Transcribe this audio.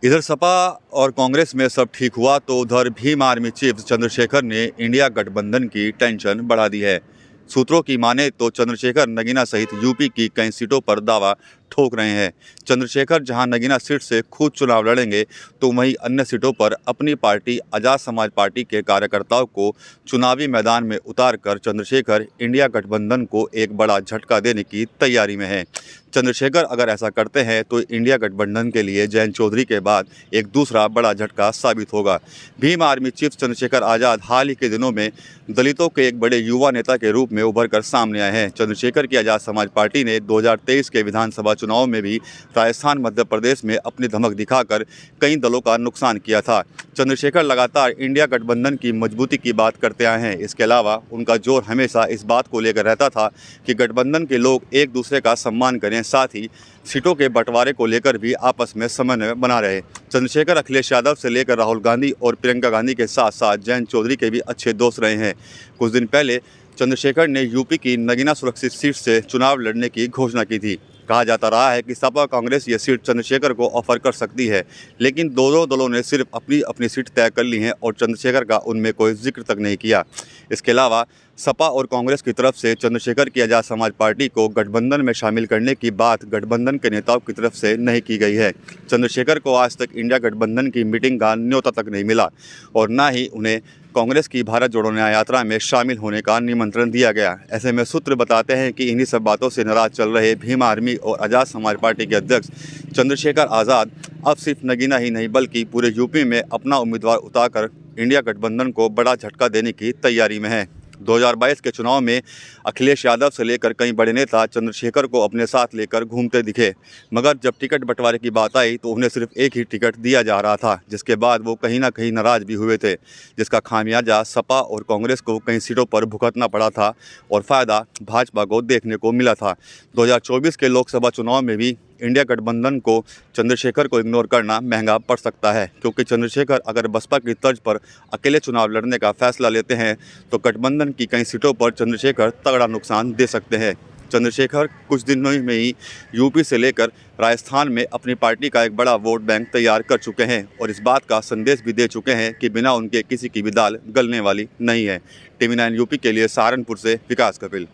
इधर सपा और कांग्रेस में सब ठीक हुआ तो उधर भीम आर्मी चीफ चंद्रशेखर ने इंडिया गठबंधन की टेंशन बढ़ा दी है। सूत्रों की माने तो चंद्रशेखर नगीना सहित यूपी की कई सीटों पर दावा ठोक रहे हैं। चंद्रशेखर जहां नगीना सीट से खुद चुनाव लड़ेंगे तो वहीं अन्य सीटों पर अपनी पार्टी आजाद समाज पार्टी के कार्यकर्ताओं को चुनावी मैदान में उतारकर चंद्रशेखर इंडिया गठबंधन को एक बड़ा झटका देने की तैयारी में है। चंद्रशेखर अगर ऐसा करते हैं तो इंडिया गठबंधन के लिए जयंत चौधरी के बाद एक दूसरा बड़ा झटका साबित होगा। भीम आर्मी चीफ चंद्रशेखर आज़ाद हाल ही के दिनों में दलितों के एक बड़े युवा नेता के रूप में उभर कर सामने आए हैं। चंद्रशेखर की आज़ाद समाज पार्टी ने 2023 के विधानसभा चुनाव में भी राजस्थान मध्य प्रदेश में अपनी धमक दिखाकर कई दलों का नुकसान किया था। चंद्रशेखर लगातार इंडिया गठबंधन की मजबूती की बात करते आए हैं। इसके अलावा उनका जोर हमेशा इस बात को लेकर रहता था कि गठबंधन के लोग एक दूसरे का सम्मान करें, साथ ही सीटों के बंटवारे को लेकर भी आपस में समन्वय बना रहे। चंद्रशेखर अखिलेश यादव से लेकर राहुल गांधी और प्रियंका गांधी के साथ साथ जयंत चौधरी के भी अच्छे दोस्त रहे हैं। कुछ दिन पहले चंद्रशेखर ने यूपी की नगीना सुरक्षित सीट से चुनाव लड़ने की घोषणा की थी। कहा जाता रहा है कि सपा कांग्रेस ये सीट चंद्रशेखर को ऑफर कर सकती है, लेकिन दोनों दलों ने सिर्फ अपनी अपनी सीट तय कर ली हैं और चंद्रशेखर का उनमें कोई जिक्र तक नहीं किया। इसके अलावा सपा और कांग्रेस की तरफ से चंद्रशेखर की आज़ाद समाज पार्टी को गठबंधन में शामिल करने की बात गठबंधन के नेताओं की तरफ से नहीं की गई है। चंद्रशेखर को आज तक इंडिया गठबंधन की मीटिंग का न्योता तक नहीं मिला और न ही उन्हें कांग्रेस की भारत जोड़ो न्याय यात्रा में शामिल होने का निमंत्रण दिया गया। ऐसे में सूत्र बताते हैं कि इन्हीं सब बातों से नाराज चल रहे भीम आर्मी और आज़ाद समाज पार्टी के अध्यक्ष चंद्रशेखर आज़ाद अब सिर्फ नगीना ही नहीं बल्कि पूरे यूपी में अपना उम्मीदवार उतारकर इंडिया गठबंधन को बड़ा झटका देने की तैयारी में है। 2022 के चुनाव में अखिलेश यादव से लेकर कई बड़े नेता चंद्रशेखर को अपने साथ लेकर घूमते दिखे, मगर जब टिकट बंटवारे की बात आई तो उन्हें सिर्फ एक ही टिकट दिया जा रहा था, जिसके बाद वो कहीं ना कहीं नाराज भी हुए थे, जिसका खामियाजा सपा और कांग्रेस को कई सीटों पर भुगतना पड़ा था और फायदा भाजपा को देखने को मिला था। 2024 के लोकसभा चुनाव में भी इंडिया गठबंधन को चंद्रशेखर को इग्नोर करना महंगा पड़ सकता है, क्योंकि चंद्रशेखर अगर बसपा की तर्ज पर अकेले चुनाव लड़ने का फैसला लेते हैं तो गठबंधन की कई सीटों पर चंद्रशेखर तगड़ा नुकसान दे सकते हैं। चंद्रशेखर कुछ दिनों में ही यूपी से लेकर राजस्थान में अपनी पार्टी का एक बड़ा वोट बैंक तैयार कर चुके हैं और इस बात का संदेश भी दे चुके हैं कि बिना उनके किसी की भी दाल गलने वाली नहीं है। TV9 यूपी के लिए सहारनपुर से विकास कपिल।